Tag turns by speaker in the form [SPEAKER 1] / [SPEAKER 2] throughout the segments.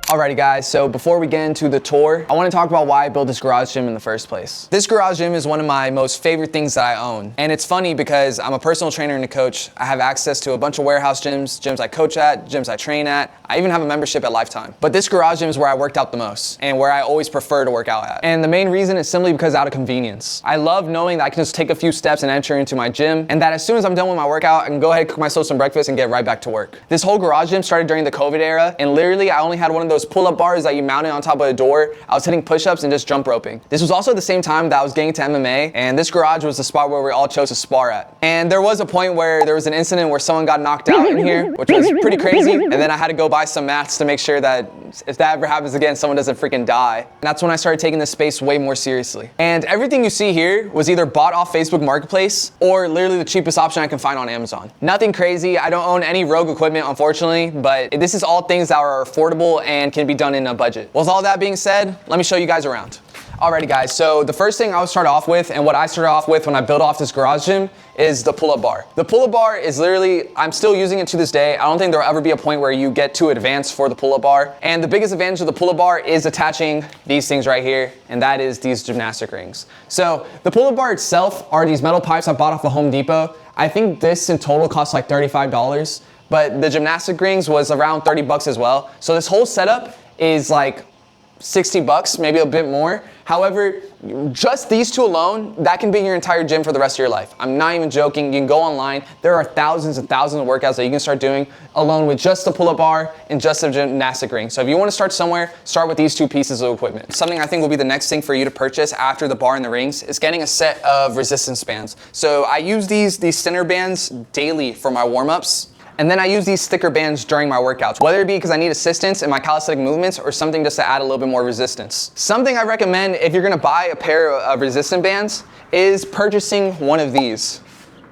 [SPEAKER 1] Alrighty guys, so before we get into the tour, I want to talk about why I built this garage gym in the first place. This garage gym is one of my most favorite things that I own. And it's funny because I'm a personal trainer and a coach. I have access to a bunch of warehouse gyms, gyms I coach at, gyms I train at. I even have a membership at Lifetime. But this garage gym is where I worked out the most and where I always prefer to work out at. And the main reason is simply because out of convenience. I love knowing that I can just take a few steps and enter into my gym, and that as soon as I'm done with my workout, I can go ahead and cook myself some breakfast and get right back to work. This whole garage gym started during the COVID era, and literally I only had one of those pull-up bars that you mounted on top of a door. I was hitting push-ups and just jump roping. This was also the same time that I was getting to MMA, and this garage was the spot where we all chose to spar at. And there was a point where there was an incident where someone got knocked out in here, which was pretty crazy, and then I had to go buy some mats to make sure that if that ever happens again, someone doesn't freaking die. And that's when I started taking this space way more seriously. And everything you see here was either bought off Facebook Marketplace or literally the cheapest option I can find on Amazon. Nothing crazy. I don't own any Rogue equipment, unfortunately, but this is all things that are affordable and can be done in a budget. With all that being said, let me show you guys around. Alrighty guys, so the first thing I would start off with, and what I started off with when I built off this garage gym, is the pull-up bar. The pull-up bar is literally, I'm still using it to this day. I don't think there'll ever be a point where you get too advanced for the pull-up bar. And the biggest advantage of the pull-up bar is attaching these things right here, and that is these gymnastic rings. So the pull-up bar itself are these metal pipes I bought off of Home Depot. I think this in total costs like $35, but the gymnastic rings was around 30 bucks as well. So this whole setup is like 60 bucks, maybe a bit more. However, just these two alone, that can be your entire gym for the rest of your life. I'm not even joking. You can go online. There are thousands and thousands of workouts that you can start doing alone with just the pull-up bar and just the gymnastic ring. So if you want to start somewhere, start with these two pieces of equipment. Something I think will be the next thing for you to purchase after the bar and the rings is getting a set of resistance bands. So I use these center bands daily for my warm-ups. And then I use these sticker bands during my workouts, whether it be because I need assistance in my calisthenic movements or something just to add a little bit more resistance. Something I recommend if you're gonna buy a pair of resistance bands is purchasing one of these.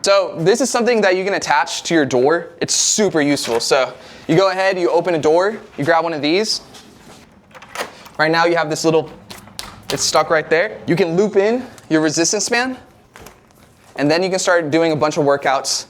[SPEAKER 1] So this is something that you can attach to your door. It's super useful. So you go ahead, you open a door, you grab one of these. Right now you have this little, it's stuck right there. You can loop in your resistance band, and then you can start doing a bunch of workouts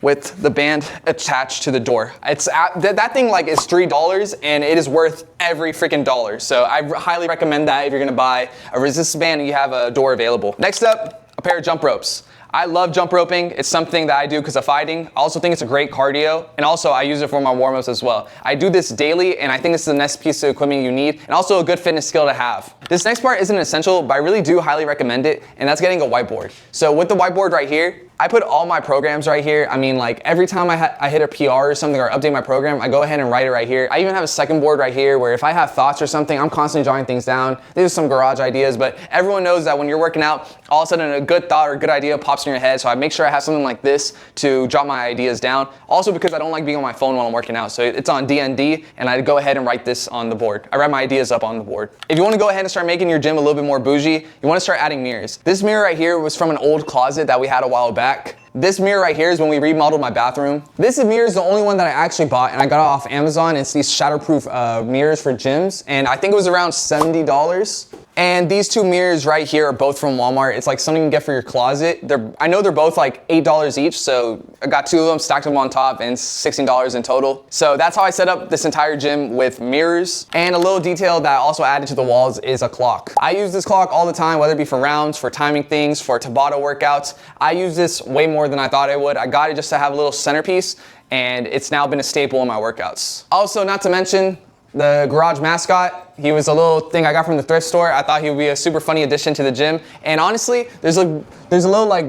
[SPEAKER 1] with the band attached to the door. That thing like is $3 and it is worth every freaking dollar. So I highly recommend that if you're gonna buy a resistance band and you have a door available. Next up, a pair of jump ropes. I love jump roping. It's something that I do because of fighting. I also think it's a great cardio, and also I use it for my warm-ups as well. I do this daily, and I think this is the next piece of equipment you need, and also a good fitness skill to have. This next part isn't essential, but I really do highly recommend it, and that's getting a whiteboard. So with the whiteboard right here, I put all my programs right here. I mean, like every time I hit a PR or something or update my program, I go ahead and write it right here. I even have a second board right here where if I have thoughts or something, I'm constantly jotting things down. These are some garage ideas, but everyone knows that when you're working out, all of a sudden a good thought or a good idea pops in your head. So I make sure I have something like this to jot my ideas down. Also because I don't like being on my phone while I'm working out. So it's on DND, and I go ahead and write this on the board. I write my ideas up on the board. If you want to go ahead and start making your gym a little bit more bougie, you want to start adding mirrors. This mirror right here was from an old closet that we had a while back. This mirror right here is when we remodeled my bathroom. This mirror is the only one that I actually bought, and I got it off Amazon. It's these shatterproof mirrors for gyms, and I think it was around $70. And these two mirrors right here are both from Walmart. It's like something you can get for your closet. I know they're both like $8 each, so I got two of them, stacked them on top, and it's $16 in total. So that's how I set up this entire gym with mirrors. And a little detail that I also added to the walls is a clock. I use this clock all the time, whether it be for rounds, for timing things, for Tabata workouts. I use this way more than I thought I would. I got it just to have a little centerpiece, and it's now been a staple in my workouts. Also, not to mention, the garage mascot. He was a little thing I got from the thrift store. I thought he would be a super funny addition to the gym. And honestly, there's a little like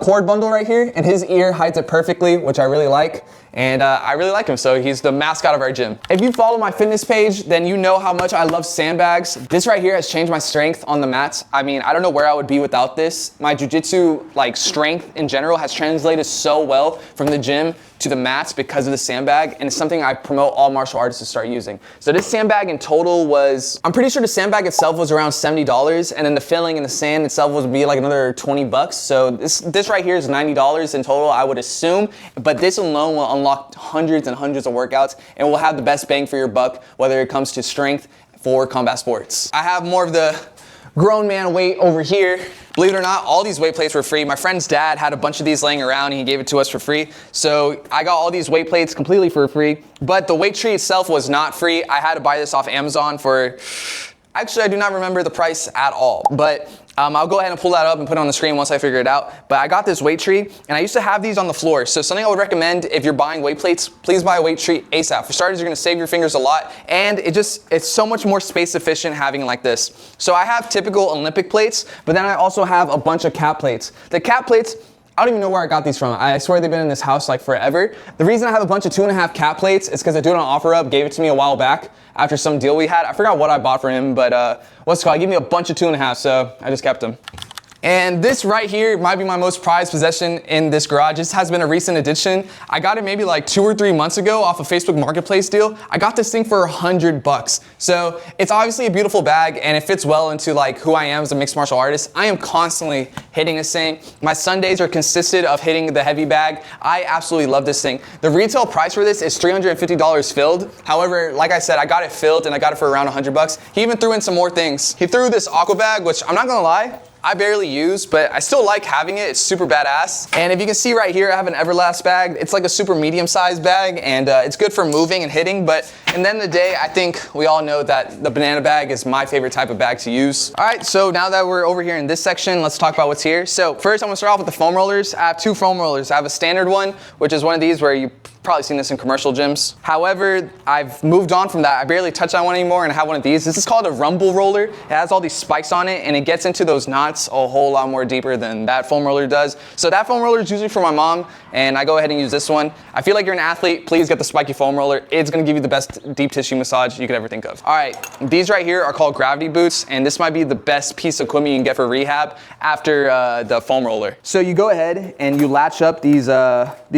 [SPEAKER 1] cord bundle right here, and his ear hides it perfectly, which I really like. And I really like him, so he's the mascot of our gym. If you follow my fitness page, then you know how much I love sandbags. This right here has changed my strength on the mats. I mean, I don't know where I would be without this. My jiu-jitsu like strength in general has translated so well from the gym to the mats because of the sandbag, and it's something I promote all martial artists to start using. So this sandbag in total was, I'm pretty sure the sandbag itself was around $70, and then the filling and the sand itself would be like another 20 bucks. So this right here is $90 in total, I would assume, but this alone will unlock hundreds and hundreds of workouts and will have the best bang for your buck, whether it comes to strength for combat sports. I have more of the grown man weight over here. Believe it or not, all these weight plates were free. My friend's dad had a bunch of these laying around and he gave it to us for free. So I got all these weight plates completely for free, but the weight tree itself was not free. I had to buy this off Amazon for, actually I do not remember the price at all, but I'll go ahead and pull that up and put it on the screen once I figure it out. But I got this weight tree and I used to have these on the floor. So something I would recommend if you're buying weight plates, please buy a weight tree ASAP. For starters, you're gonna save your fingers a lot and it's so much more space efficient having it like this. So I have typical Olympic plates, but then I also have a bunch of cap plates. The cap plates, I don't even know where I got these from. I swear they've been in this house like forever. The reason I have a bunch of 2.5 cap plates is because a dude on OfferUp gave it to me a while back after some deal we had. I forgot what I bought for him, but what's it called? He gave me a bunch of 2.5, so I just kept them. And this right here might be my most prized possession in this garage. This has been a recent addition. I got it maybe like 2 or 3 months ago off a Facebook Marketplace deal. I got this thing for $100. So it's obviously a beautiful bag and it fits well into like who I am as a mixed martial artist. I am constantly hitting this thing. My Sundays are consisted of hitting the heavy bag. I absolutely love this thing. The retail price for this is $350 filled. However, like I said, I got it filled and I got it for around $100. He even threw in some more things. He threw this aqua bag, which I'm not gonna lie, I barely use, but I still like having it. It's super badass. And if you can see right here, I have an Everlast bag. It's like a super medium-sized bag, and it's good for moving and hitting, but in the end of the day, I think we all know that the banana bag is my favorite type of bag to use. All right, so now that we're over here in this section, let's talk about what's here. So first, I'm gonna start off with the foam rollers. I have 2 foam rollers. I have a standard one, which is one of these where you probably seen this in commercial gyms. However, I've moved on from that. I barely touch on one anymore and I have one of these. This is called a rumble roller. It has all these spikes on it and it gets into those knots a whole lot more deeper than that foam roller does. So that foam roller is usually for my mom and I go ahead and use this one. I feel like you're an athlete, please get the spiky foam roller. It's gonna give you the best deep tissue massage you could ever think of. All right, these right here are called gravity boots and this might be the best piece of equipment you can get for rehab after the foam roller. So you go ahead and you latch up these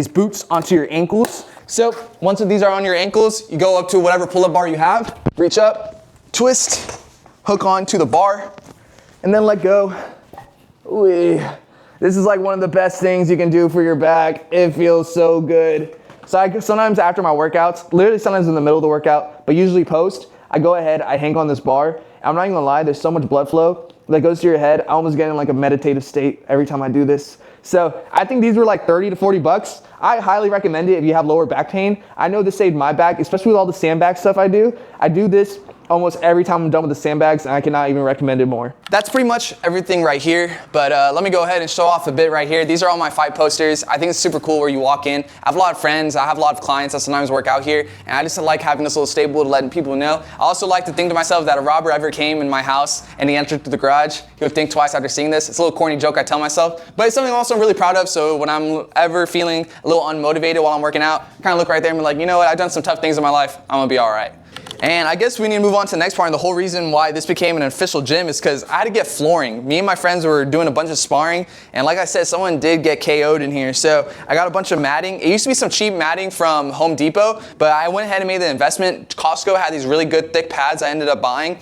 [SPEAKER 1] boots onto your ankles. So once these are on your ankles, you go up to whatever pull-up bar you have, reach up, twist, hook on to the bar, and then let go. Ooh. This is like one of the best things you can do for your back. It feels so good. So sometimes after my workouts, literally sometimes in the middle of the workout, but usually post, I go ahead, I hang on this bar. I'm not even gonna lie, there's so much blood flow that goes to your head. I almost get in like a meditative state every time I do this. So I think these were like 30 to 40 bucks. I highly recommend it if you have lower back pain. I know this saved my back, especially with all the sandbag stuff I do. I do this almost every time I'm done with the sandbags and I cannot even recommend it more. That's pretty much everything right here, but let me go ahead and show off a bit right here. These are all my fight posters. I think it's super cool where you walk in. I have a lot of friends, I have a lot of clients that sometimes work out here, and I just like having this little stable to letting people know. I also like to think to myself that if a robber ever came in my house and he entered through the garage, he would think twice after seeing this. It's a little corny joke I tell myself, but it's something I'm also really proud of, so when I'm ever feeling a little unmotivated while I'm working out, I kind of look right there and be like, you know what, I've done some tough things in my life, I'm gonna be all right. And I guess we need to move on to the next part, and the whole reason why this became an official gym is because I had to get flooring. Me and my friends were doing a bunch of sparring, and like I said, someone did get KO'd in here, so I got a bunch of matting. It used to be some cheap matting from Home Depot, but I went ahead and made the investment. Costco had these really good thick pads I ended up buying.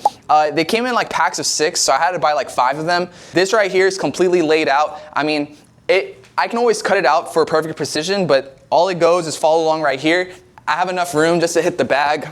[SPEAKER 1] They came in like packs of 6, so I had to buy like 5 of them. This right here is completely laid out. I mean, I can always cut it out for perfect precision, but all it goes is follow along right here. I have enough room just to hit the bag,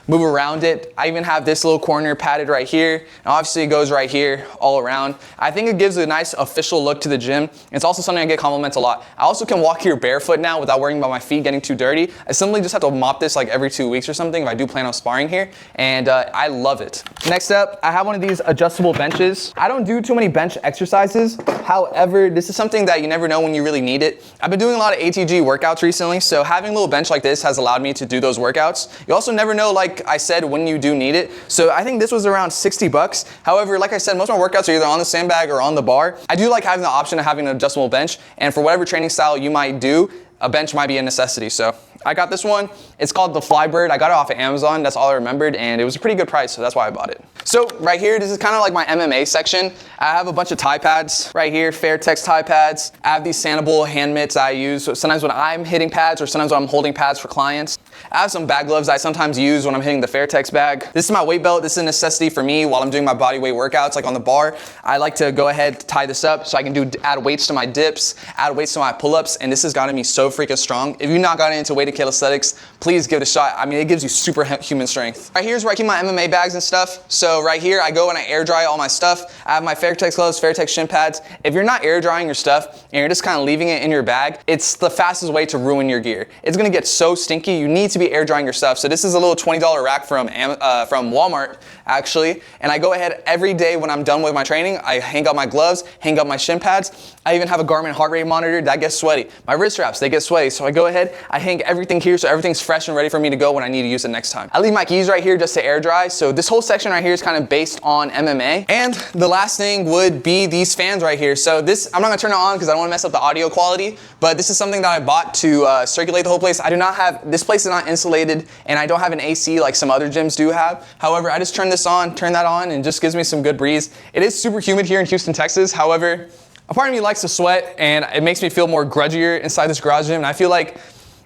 [SPEAKER 1] move around it. I even have this little corner padded right here, and obviously it goes right here all around. I think it gives a nice official look to the gym. It's also something I get compliments a lot. I also can walk here barefoot now without worrying about my feet getting too dirty. I simply just have to mop this like every 2 weeks or something if I do plan on sparring here, and I love it. Next up, I have one of these adjustable benches. I don't do too many bench exercises. However, this is something that you never know when you really need it. I've been doing a lot of ATG workouts recently, so having a little bench like this has allowed me to do those workouts. You also never know, like I said, when you do need it. So I think this was around 60 bucks. However, like I said, most of my workouts are either on the sandbag or on the bar. I do like having the option of having an adjustable bench, and for whatever training style you might do, a bench might be a necessity. So I got this one. It's called the Flybird. I got it off of Amazon. That's all I remembered, and it was a pretty good price, so that's why I bought it. So right here, this is kind of like my MMA section. I have a bunch of tie pads right here, Fairtex tie pads. I have these sandable hand mitts I use so sometimes when I'm hitting pads or sometimes when I'm holding pads for clients. I have some back gloves I sometimes use when I'm hitting the Fairtex bag. This is my weight belt. This is a necessity for me while I'm doing my body weight workouts, like on the bar. I like to go ahead, tie this up so I can add weights to my dips, add weights to my pull-ups, and this has gotten me so freaking strong. If you've not gotten into weighted calisthenics, please give it a shot. I mean, it gives you superhuman strength. Right here's where I keep my MMA bags and stuff. So right here, I go and I air dry all my stuff. I have my Fairtex gloves, Fairtex shin pads. If you're not air drying your stuff and you're just kind of leaving it in your bag, it's the fastest way to ruin your gear. It's gonna get so stinky. You need to be air drying your stuff. So this is a little $20 rack from Walmart, actually. And I go ahead every day when I'm done with my training, I hang up my gloves, hang up my shin pads. I even have a Garmin heart rate monitor that gets sweaty. My wrist wraps, they get sweaty. So I go ahead, I hang everything here so everything's fresh and ready for me to go when I need to use it next time. I leave my keys right here just to air dry. So this whole section right here is kind of based on MMA. And the last thing would be these fans right here. So this, I'm not gonna turn it on because I don't wanna mess up the audio quality, but this is something that I bought to circulate the whole place. I do not have, this place is not insulated and I don't have an AC like some other gyms do have. However, I just turn this on, turn that on, and it just gives me some good breeze. It is super humid here in Houston, Texas. However, a part of me likes to sweat and it makes me feel more grudgier inside this garage gym. And I feel like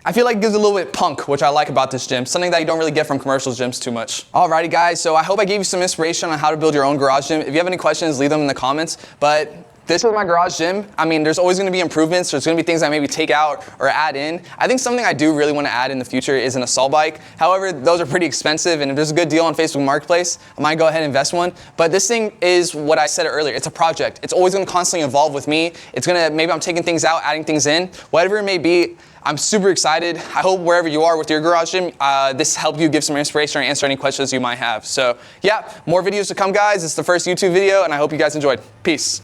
[SPEAKER 1] it gives a little bit punk, which I like about this gym. Something that you don't really get from commercial gyms too much. Alrighty guys, so I hope I gave you some inspiration on how to build your own garage gym. If you have any questions, leave them in the comments. But this is my garage gym. I mean, there's always gonna be improvements. There's gonna be things I maybe take out or add in. I think something I do really wanna add in the future is an assault bike. However, those are pretty expensive, and if there's a good deal on Facebook Marketplace, I might go ahead and invest one. But this thing is what I said earlier, it's a project. It's always gonna constantly evolve with me. It's gonna, maybe I'm taking things out, adding things in, whatever it may be. I'm super excited. I hope wherever you are with your garage gym, this helped you give some inspiration or answer any questions you might have. So yeah, more videos to come guys. It's the first YouTube video and I hope you guys enjoyed. Peace.